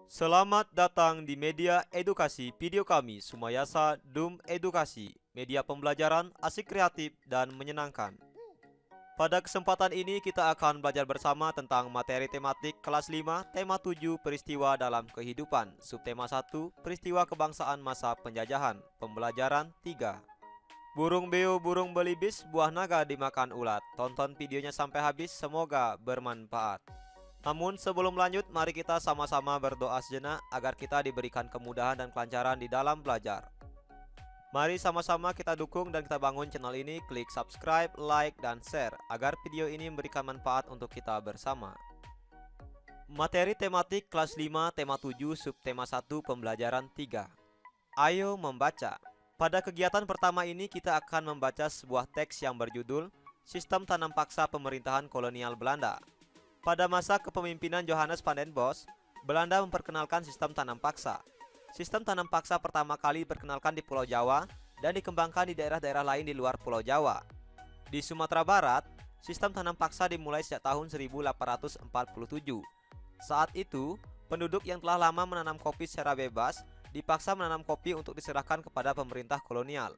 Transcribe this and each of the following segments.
Selamat datang di media edukasi video kami, Sumayasa Dum Edukasi, media pembelajaran asik, kreatif, dan menyenangkan. Pada kesempatan ini kita akan belajar bersama tentang materi tematik kelas 5, tema 7, peristiwa dalam kehidupan, subtema 1, peristiwa kebangsaan masa penjajahan, pembelajaran 3. Burung beo, burung belibis, buah naga dimakan ulat. Tonton videonya sampai habis, semoga bermanfaat. Namun sebelum lanjut, mari kita sama-sama berdoa sejenak agar kita diberikan kemudahan dan kelancaran di dalam belajar. Mari sama-sama kita dukung dan kita bangun channel ini, klik subscribe, like, dan share agar video ini memberikan manfaat untuk kita bersama. Materi tematik kelas 5, tema 7, subtema 1, pembelajaran 3. Ayo membaca. Pada kegiatan pertama ini kita akan membaca sebuah teks yang berjudul Sistem Tanam Paksa Pemerintahan Kolonial Belanda. Pada masa kepemimpinan Johannes van den Bosch, Belanda memperkenalkan sistem tanam paksa. Sistem tanam paksa pertama kali diperkenalkan di Pulau Jawa dan dikembangkan di daerah-daerah lain di luar Pulau Jawa. Di Sumatera Barat, sistem tanam paksa dimulai sejak tahun 1847. Saat itu, penduduk yang telah lama menanam kopi secara bebas dipaksa menanam kopi untuk diserahkan kepada pemerintah kolonial.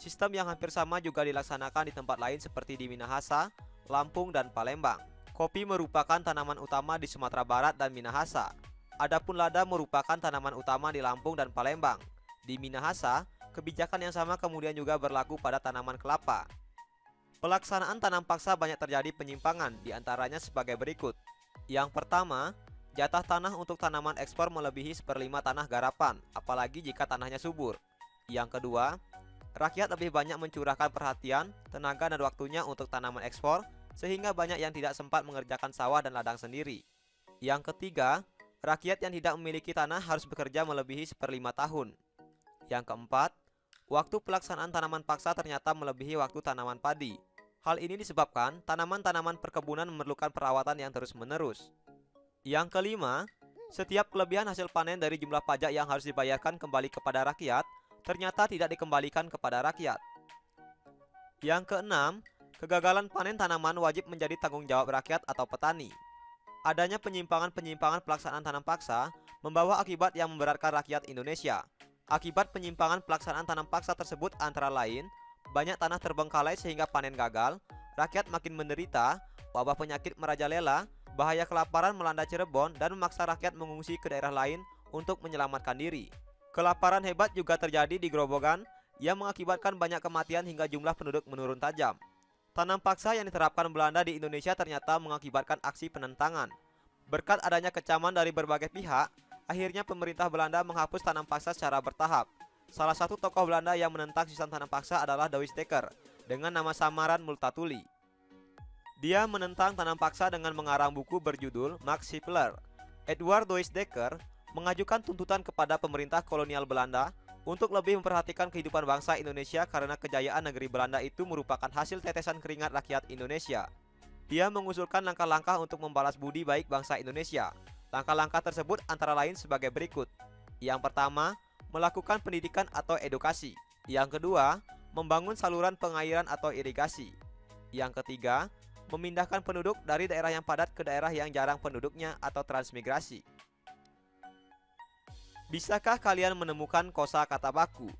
Sistem yang hampir sama juga dilaksanakan di tempat lain seperti di Minahasa, Lampung, dan Palembang. Kopi merupakan tanaman utama di Sumatera Barat dan Minahasa. Adapun lada merupakan tanaman utama di Lampung dan Palembang. Di Minahasa, kebijakan yang sama kemudian juga berlaku pada tanaman kelapa. Pelaksanaan tanam paksa banyak terjadi penyimpangan, diantaranya sebagai berikut. Yang pertama, jatah tanah untuk tanaman ekspor melebihi 1/5 tanah garapan, apalagi jika tanahnya subur. Yang kedua, rakyat lebih banyak mencurahkan perhatian, tenaga, dan waktunya untuk tanaman ekspor, sehingga banyak yang tidak sempat mengerjakan sawah dan ladang sendiri. Yang ketiga, rakyat yang tidak memiliki tanah harus bekerja melebihi 1/5 tahun. Yang keempat, waktu pelaksanaan tanaman paksa ternyata melebihi waktu tanaman padi. Hal ini disebabkan tanaman-tanaman perkebunan memerlukan perawatan yang terus-menerus. Yang kelima, setiap kelebihan hasil panen dari jumlah pajak yang harus dibayarkan kembali kepada rakyat ternyata tidak dikembalikan kepada rakyat. Yang keenam, kegagalan panen tanaman wajib menjadi tanggung jawab rakyat atau petani. Adanya penyimpangan-penyimpangan pelaksanaan tanam paksa membawa akibat yang memberatkan rakyat Indonesia. Akibat penyimpangan pelaksanaan tanam paksa tersebut antara lain, banyak tanah terbengkalai sehingga panen gagal, rakyat makin menderita, wabah penyakit merajalela, bahaya kelaparan melanda Cirebon, dan memaksa rakyat mengungsi ke daerah lain untuk menyelamatkan diri. Kelaparan hebat juga terjadi di Grobogan yang mengakibatkan banyak kematian hingga jumlah penduduk menurun tajam. Tanam paksa yang diterapkan Belanda di Indonesia ternyata mengakibatkan aksi penentangan. Berkat adanya kecaman dari berbagai pihak, akhirnya pemerintah Belanda menghapus tanam paksa secara bertahap. Salah satu tokoh Belanda yang menentang sistem tanam paksa adalah Douwes Dekker dengan nama samaran Multatuli. Dia menentang tanam paksa dengan mengarang buku berjudul Max Havelaar. Edward Douwes Dekker mengajukan tuntutan kepada pemerintah kolonial Belanda untuk lebih memperhatikan kehidupan bangsa Indonesia karena kejayaan negeri Belanda itu merupakan hasil tetesan keringat rakyat Indonesia. Dia mengusulkan langkah-langkah untuk membalas budi baik bangsa Indonesia. Langkah-langkah tersebut antara lain sebagai berikut. Yang pertama, melakukan pendidikan atau edukasi. Yang kedua, membangun saluran pengairan atau irigasi. Yang ketiga, memindahkan penduduk dari daerah yang padat ke daerah yang jarang penduduknya atau transmigrasi. Bisakah kalian menemukan kosakata baku?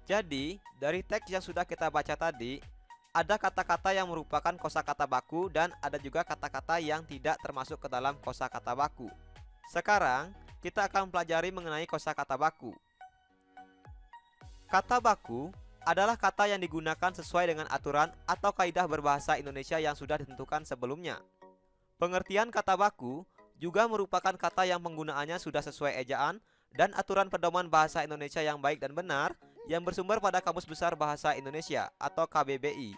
Jadi, dari teks yang sudah kita baca tadi, ada kata-kata yang merupakan kosakata baku dan ada juga kata-kata yang tidak termasuk ke dalam kosakata baku. Sekarang, kita akan pelajari mengenai kosakata baku. Kata baku adalah kata yang digunakan sesuai dengan aturan atau kaidah berbahasa Indonesia yang sudah ditentukan sebelumnya. Pengertian kata baku juga merupakan kata yang penggunaannya sudah sesuai ejaan dan aturan pedoman bahasa Indonesia yang baik dan benar yang bersumber pada Kamus Besar Bahasa Indonesia atau KBBI.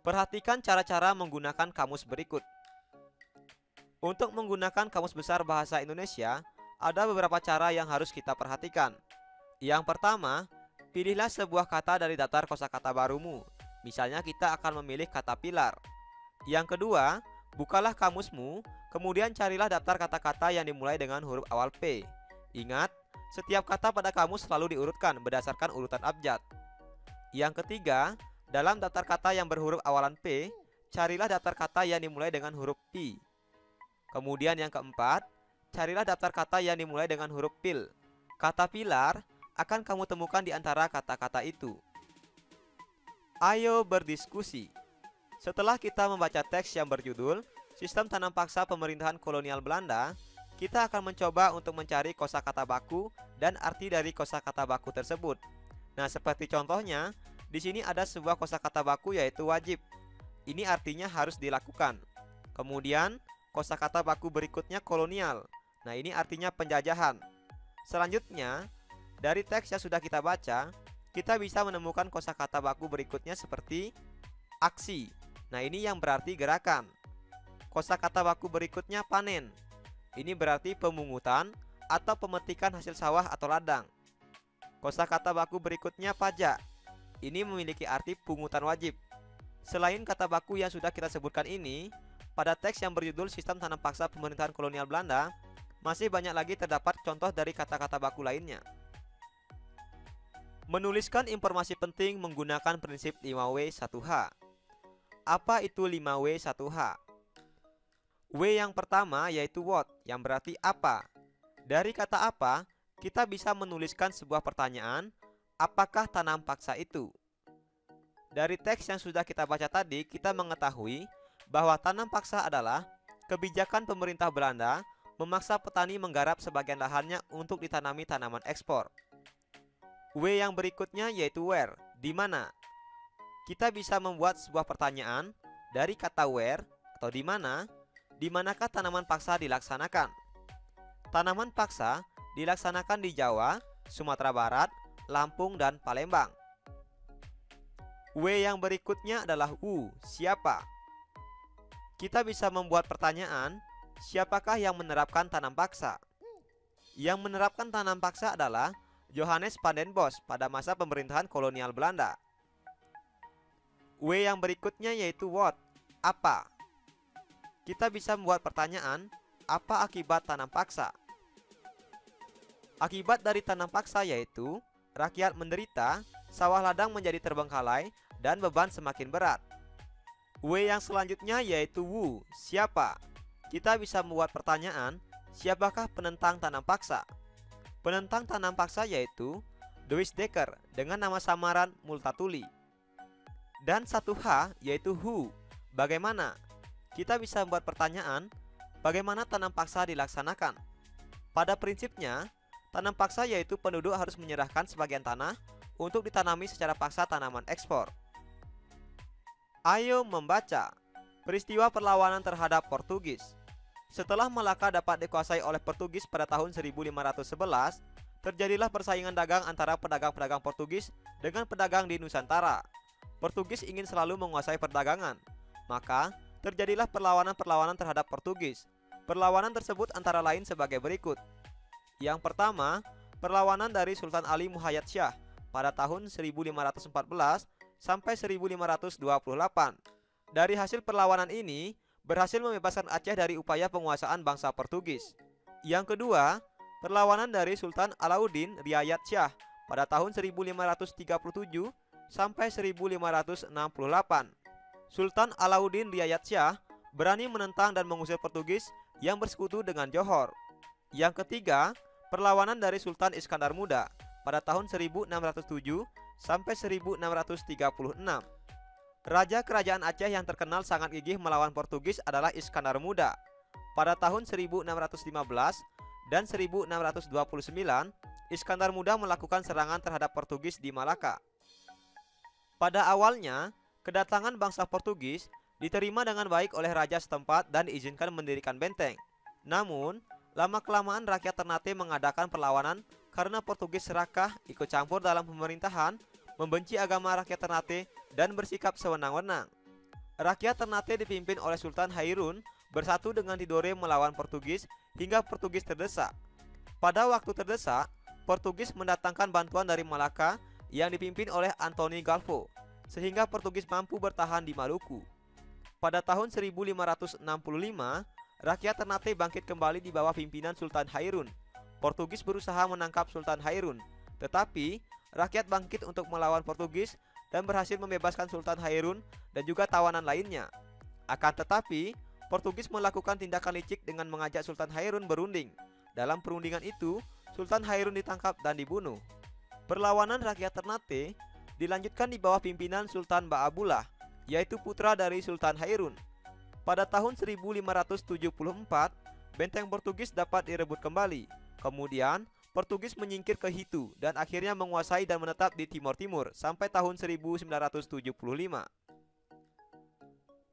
Perhatikan cara-cara menggunakan kamus berikut. Untuk menggunakan Kamus Besar Bahasa Indonesia, ada beberapa cara yang harus kita perhatikan. Yang pertama, pilihlah sebuah kata dari daftar kosakata barumu. Misalnya kita akan memilih kata pilar. Yang kedua, bukalah kamusmu, kemudian carilah daftar kata-kata yang dimulai dengan huruf awal P. Ingat, setiap kata pada kamus selalu diurutkan berdasarkan urutan abjad. Yang ketiga, dalam daftar kata yang berhuruf awalan P, carilah daftar kata yang dimulai dengan huruf P. Kemudian yang keempat, carilah daftar kata yang dimulai dengan huruf pil. Kata pilar akan kamu temukan di antara kata-kata itu. Ayo berdiskusi. Setelah kita membaca teks yang berjudul Sistem Tanam Paksa Pemerintahan Kolonial Belanda, kita akan mencoba untuk mencari kosakata baku dan arti dari kosakata baku tersebut. Nah, seperti contohnya, di sini ada sebuah kosakata baku yaitu wajib. Ini artinya harus dilakukan. Kemudian, kosakata baku berikutnya kolonial. Nah, ini artinya penjajahan. Selanjutnya, dari teks yang sudah kita baca, kita bisa menemukan kosakata baku berikutnya seperti aksi. Nah, ini yang berarti gerakan. Kosakata baku berikutnya panen. Ini berarti pemungutan atau pemetikan hasil sawah atau ladang. Kosakata baku berikutnya pajak. Ini memiliki arti pungutan wajib. Selain kata baku yang sudah kita sebutkan ini, pada teks yang berjudul Sistem Tanam Paksa Pemerintahan Kolonial Belanda, masih banyak lagi terdapat contoh dari kata-kata baku lainnya. Menuliskan informasi penting menggunakan prinsip 5W1H. Apa itu 5W1H? W yang pertama yaitu what, yang berarti apa. Dari kata apa, kita bisa menuliskan sebuah pertanyaan, apakah tanam paksa itu? Dari teks yang sudah kita baca tadi, kita mengetahui bahwa tanam paksa adalah kebijakan pemerintah Belanda memaksa petani menggarap sebagian lahannya untuk ditanami tanaman ekspor. W yang berikutnya yaitu where, di mana. Kita bisa membuat sebuah pertanyaan dari kata where atau di mana. Di manakah tanaman paksa dilaksanakan? Tanaman paksa dilaksanakan di Jawa, Sumatera Barat, Lampung, dan Palembang. W yang berikutnya adalah who, siapa. Kita bisa membuat pertanyaan, siapakah yang menerapkan tanam paksa? Yang menerapkan tanam paksa adalah Johannes van den Bosch pada masa pemerintahan kolonial Belanda. W yang berikutnya yaitu what, apa. Kita bisa membuat pertanyaan, apa akibat tanam paksa? Akibat dari tanam paksa yaitu rakyat menderita, sawah ladang menjadi terbengkalai, dan beban semakin berat. W yang selanjutnya yaitu who, siapa. Kita bisa membuat pertanyaan, siapakah penentang tanam paksa? Penentang tanam paksa yaitu Louis Dekker dengan nama samaran Multatuli. Dan satu H yaitu who, bagaimana. Kita bisa membuat pertanyaan, bagaimana tanam paksa dilaksanakan? Pada prinsipnya, tanam paksa yaitu penduduk harus menyerahkan sebagian tanah untuk ditanami secara paksa tanaman ekspor. Ayo membaca. Peristiwa perlawanan terhadap Portugis. Setelah Malaka dapat dikuasai oleh Portugis pada tahun 1511, terjadilah persaingan dagang antara pedagang-pedagang Portugis dengan pedagang di Nusantara. Portugis ingin selalu menguasai perdagangan, maka terjadilah perlawanan-perlawanan terhadap Portugis. Perlawanan tersebut antara lain sebagai berikut. Yang pertama, perlawanan dari Sultan Ali Muhayyad Shah pada tahun 1514 sampai 1528. Dari hasil perlawanan ini, berhasil membebaskan Aceh dari upaya penguasaan bangsa Portugis. Yang kedua, perlawanan dari Sultan Alauddin Riayat Shah pada tahun 1537 sampai 1568. Sultan Alauddin Riayat Shah berani menentang dan mengusir Portugis yang bersekutu dengan Johor. Yang ketiga, perlawanan dari Sultan Iskandar Muda pada tahun 1607 sampai 1636. Raja Kerajaan Aceh yang terkenal sangat gigih melawan Portugis adalah Iskandar Muda. Pada tahun 1615 dan 1629, Iskandar Muda melakukan serangan terhadap Portugis di Malaka. Pada awalnya, kedatangan bangsa Portugis diterima dengan baik oleh raja setempat dan diizinkan mendirikan benteng. Namun, lama-kelamaan rakyat Ternate mengadakan perlawanan karena Portugis serakah, ikut campur dalam pemerintahan, membenci agama rakyat Ternate, dan bersikap sewenang-wenang. Rakyat Ternate dipimpin oleh Sultan Hairun bersatu dengan Tidore melawan Portugis hingga Portugis terdesak. Pada waktu terdesak, Portugis mendatangkan bantuan dari Malaka yang dipimpin oleh Anthony Galvo, sehingga Portugis mampu bertahan di Maluku. Pada tahun 1565, rakyat Ternate bangkit kembali di bawah pimpinan Sultan Hairun. Portugis berusaha menangkap Sultan Hairun, tetapi rakyat bangkit untuk melawan Portugis dan berhasil membebaskan Sultan Hairun dan juga tawanan lainnya. Akan tetapi, Portugis melakukan tindakan licik dengan mengajak Sultan Hairun berunding. Dalam perundingan itu, Sultan Hairun ditangkap dan dibunuh. Perlawanan rakyat Ternate dilanjutkan di bawah pimpinan Sultan Baabullah, yaitu putra dari Sultan Hairun. Pada tahun 1574, benteng Portugis dapat direbut kembali. Kemudian, Portugis menyingkir ke Hitu dan akhirnya menguasai dan menetap di Timur Timur sampai tahun 1975.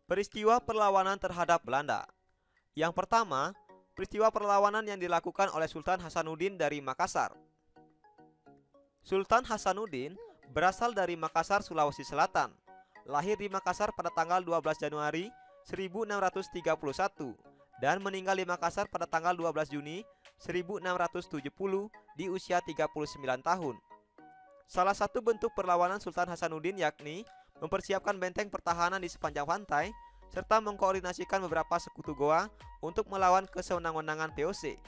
Peristiwa perlawanan terhadap Belanda. Yang pertama, peristiwa perlawanan yang dilakukan oleh Sultan Hasanuddin dari Makassar. Sultan Hasanuddin berasal dari Makassar, Sulawesi Selatan. Lahir di Makassar pada tanggal 12 Januari 1631 dan meninggal di Makassar pada tanggal 12 Juni 1670 di usia 39 tahun. Salah satu bentuk perlawanan Sultan Hasanuddin yakni mempersiapkan benteng pertahanan di sepanjang pantai serta mengkoordinasikan beberapa sekutu Goa untuk melawan kesewenang-wenangan VOC.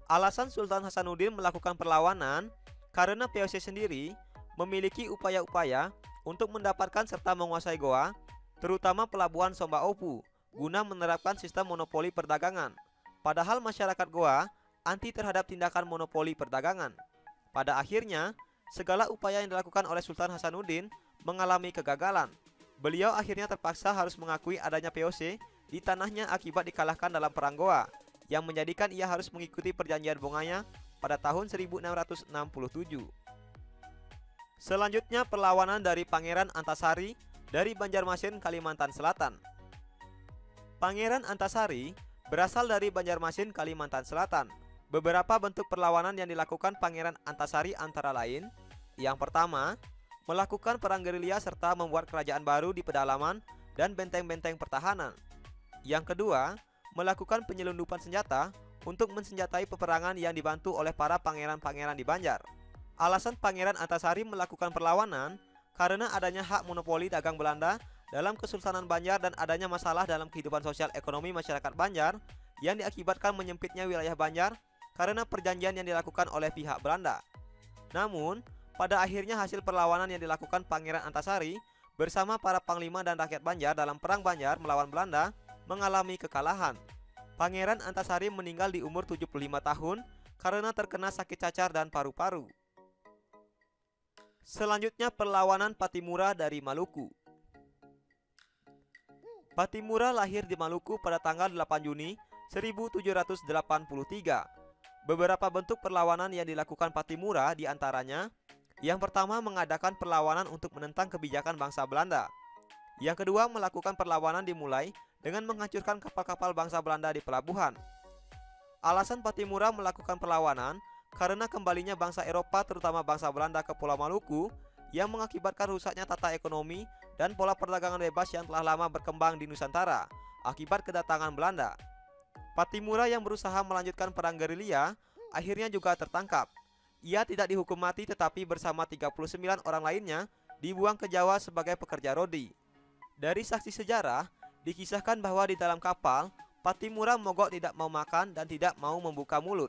Alasan Sultan Hasanuddin melakukan perlawanan karena VOC sendiri memiliki upaya-upaya untuk mendapatkan serta menguasai Goa, terutama pelabuhan Somba Opu, guna menerapkan sistem monopoli perdagangan. Padahal masyarakat Goa anti terhadap tindakan monopoli perdagangan. Pada akhirnya, segala upaya yang dilakukan oleh Sultan Hasanuddin mengalami kegagalan. Beliau akhirnya terpaksa harus mengakui adanya VOC di tanahnya akibat dikalahkan dalam Perang Goa, yang menjadikan ia harus mengikuti perjanjian Bongaya pada tahun 1667. Selanjutnya perlawanan dari Pangeran Antasari dari Banjarmasin, Kalimantan Selatan. Pangeran Antasari berasal dari Banjarmasin, Kalimantan Selatan. Beberapa bentuk perlawanan yang dilakukan Pangeran Antasari antara lain: yang pertama, melakukan perang gerilya serta membuat kerajaan baru di pedalaman dan benteng-benteng pertahanan. Yang kedua, melakukan penyelundupan senjata untuk mensenjatai peperangan yang dibantu oleh para pangeran-pangeran di Banjar. Alasan Pangeran Antasari melakukan perlawanan karena adanya hak monopoli dagang Belanda dalam Kesultanan Banjar dan adanya masalah dalam kehidupan sosial ekonomi masyarakat Banjar yang diakibatkan menyempitnya wilayah Banjar karena perjanjian yang dilakukan oleh pihak Belanda. Namun, pada akhirnya hasil perlawanan yang dilakukan Pangeran Antasari bersama para panglima dan rakyat Banjar dalam Perang Banjar melawan Belanda mengalami kekalahan. Pangeran Antasari meninggal di umur 75 tahun karena terkena sakit cacar dan paru-paru. Selanjutnya perlawanan Patimura dari Maluku. Patimura lahir di Maluku pada tanggal 8 Juni 1783. Beberapa bentuk perlawanan yang dilakukan Patimura diantaranya: yang pertama, mengadakan perlawanan untuk menentang kebijakan bangsa Belanda. Yang kedua, melakukan perlawanan dimulai dengan menghancurkan kapal-kapal bangsa Belanda di pelabuhan. Alasan Patimura melakukan perlawanan karena kembalinya bangsa Eropa, terutama bangsa Belanda, ke Pulau Maluku yang mengakibatkan rusaknya tata ekonomi dan pola perdagangan bebas yang telah lama berkembang di Nusantara akibat kedatangan Belanda. Patimura yang berusaha melanjutkan perang gerilya akhirnya juga tertangkap. Ia tidak dihukum mati tetapi bersama 39 orang lainnya dibuang ke Jawa sebagai pekerja rodi. Dari saksi sejarah dikisahkan bahwa di dalam kapal Patimura mogok tidak mau makan dan tidak mau membuka mulut.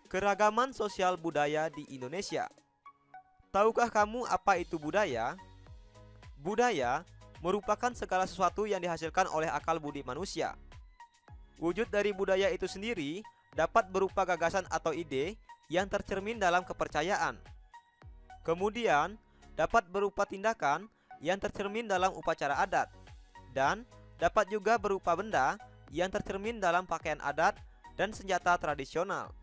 Keragaman sosial budaya di Indonesia. Tahukah kamu apa itu budaya? Budaya merupakan segala sesuatu yang dihasilkan oleh akal budi manusia. Wujud dari budaya itu sendiri dapat berupa gagasan atau ide yang tercermin dalam kepercayaan. Kemudian dapat berupa tindakan yang tercermin dalam upacara adat, dan dapat juga berupa benda yang tercermin dalam pakaian adat dan senjata tradisional.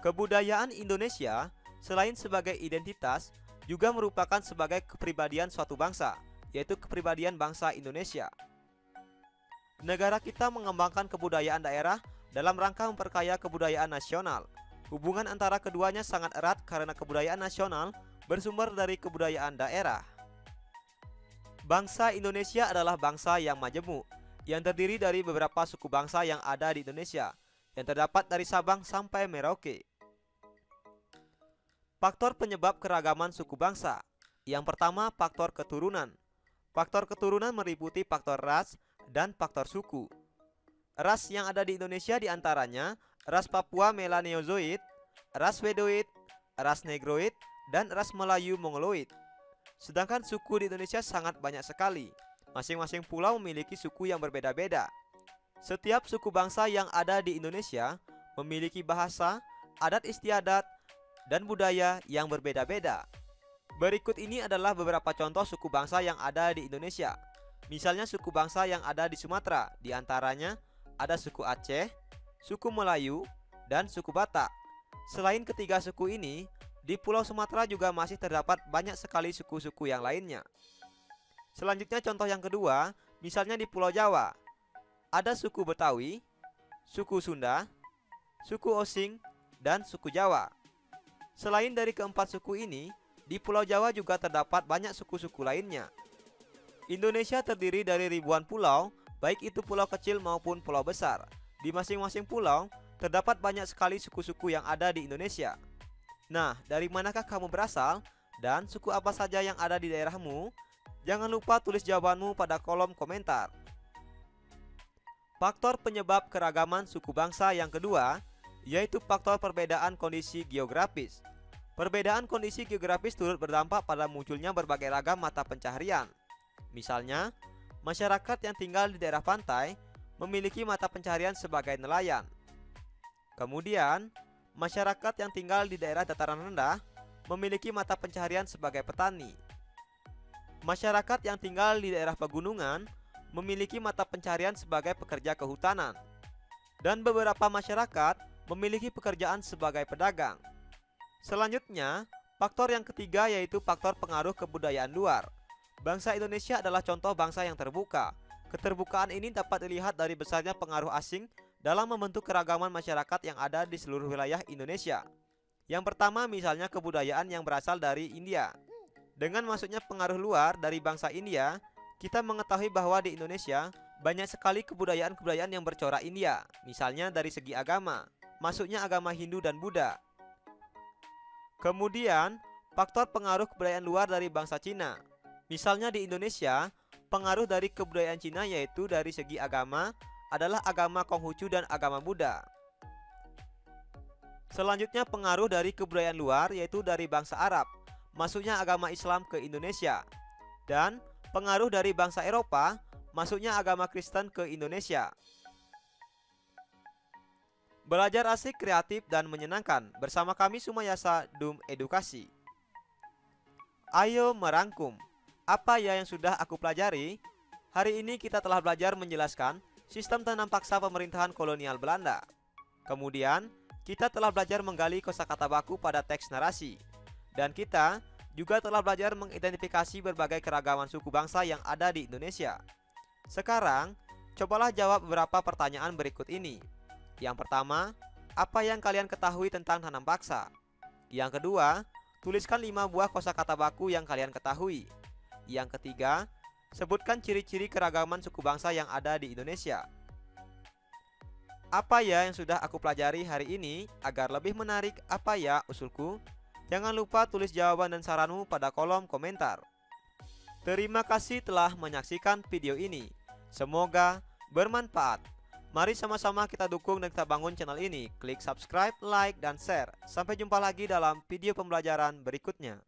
Kebudayaan Indonesia selain sebagai identitas juga merupakan sebagai kepribadian suatu bangsa, yaitu kepribadian bangsa Indonesia. Negara kita mengembangkan kebudayaan daerah dalam rangka memperkaya kebudayaan nasional. Hubungan antara keduanya sangat erat karena kebudayaan nasional bersumber dari kebudayaan daerah. Bangsa Indonesia adalah bangsa yang majemuk, yang terdiri dari beberapa suku bangsa yang ada di Indonesia, yang terdapat dari Sabang sampai Merauke. Faktor penyebab keragaman suku bangsa. Yang pertama, faktor keturunan. Faktor keturunan meliputi faktor ras dan faktor suku. Ras yang ada di Indonesia diantaranya ras Papua Melaneozoid, ras Wedoid, ras Negroid, dan ras Melayu Mongoloid. Sedangkan suku di Indonesia sangat banyak sekali. Masing-masing pulau memiliki suku yang berbeda-beda. Setiap suku bangsa yang ada di Indonesia memiliki bahasa, adat istiadat, dan budaya yang berbeda-beda. Berikut ini adalah beberapa contoh suku bangsa yang ada di Indonesia. Misalnya suku bangsa yang ada di Sumatera, di antaranya ada suku Aceh, suku Melayu, dan suku Batak. Selain ketiga suku ini, di Pulau Sumatera juga masih terdapat banyak sekali suku-suku yang lainnya. Selanjutnya contoh yang kedua, misalnya di Pulau Jawa, ada suku Betawi, suku Sunda, suku Osing, dan suku Jawa. Selain dari keempat suku ini, di Pulau Jawa juga terdapat banyak suku-suku lainnya. Indonesia terdiri dari ribuan pulau, baik itu pulau kecil maupun pulau besar. Di masing-masing pulau, terdapat banyak sekali suku-suku yang ada di Indonesia. Nah, dari manakah kamu berasal? Dan suku apa saja yang ada di daerahmu? Jangan lupa tulis jawabanmu pada kolom komentar. Faktor penyebab keragaman suku bangsa yang kedua, yaitu faktor perbedaan kondisi geografis. Perbedaan kondisi geografis turut berdampak pada munculnya berbagai ragam mata pencaharian. Misalnya, masyarakat yang tinggal di daerah pantai memiliki mata pencaharian sebagai nelayan. Kemudian, masyarakat yang tinggal di daerah dataran rendah memiliki mata pencaharian sebagai petani. Masyarakat yang tinggal di daerah pegunungan memiliki mata pencaharian sebagai pekerja kehutanan. Dan beberapa masyarakat memiliki pekerjaan sebagai pedagang. Selanjutnya, faktor yang ketiga yaitu faktor pengaruh kebudayaan luar. Bangsa Indonesia adalah contoh bangsa yang terbuka. Keterbukaan ini dapat dilihat dari besarnya pengaruh asing dalam membentuk keragaman masyarakat yang ada di seluruh wilayah Indonesia. Yang pertama misalnya kebudayaan yang berasal dari India. Dengan masuknya pengaruh luar dari bangsa India, kita mengetahui bahwa di Indonesia banyak sekali kebudayaan-kebudayaan yang bercorak India. Misalnya dari segi agama, masuknya agama Hindu dan Buddha. Kemudian, faktor pengaruh kebudayaan luar dari bangsa Cina. Misalnya di Indonesia, pengaruh dari kebudayaan Cina yaitu dari segi agama adalah agama Konghucu dan agama Buddha. Selanjutnya pengaruh dari kebudayaan luar yaitu dari bangsa Arab, masuknya agama Islam ke Indonesia. Dan pengaruh dari bangsa Eropa, masuknya agama Kristen ke Indonesia. Belajar asik, kreatif, dan menyenangkan bersama kami Sumayasa Dum Edukasi. Ayo merangkum. Apa ya yang sudah aku pelajari? Hari ini kita telah belajar menjelaskan sistem tanam paksa pemerintahan kolonial Belanda. Kemudian, kita telah belajar menggali kosakata baku pada teks narasi. Dan kita juga telah belajar mengidentifikasi berbagai keragaman suku bangsa yang ada di Indonesia. Sekarang, cobalah jawab beberapa pertanyaan berikut ini. Yang pertama, apa yang kalian ketahui tentang tanam paksa? Yang kedua, tuliskan 5 buah kosakata baku yang kalian ketahui. Yang ketiga, sebutkan ciri-ciri keragaman suku bangsa yang ada di Indonesia. Apa ya yang sudah aku pelajari hari ini? Agar lebih menarik, apa ya usulku? Jangan lupa tulis jawaban dan saranmu pada kolom komentar. Terima kasih telah menyaksikan video ini. Semoga bermanfaat. Mari sama-sama kita dukung dan kita bangun channel ini. Klik subscribe, like, dan share. Sampai jumpa lagi dalam video pembelajaran berikutnya.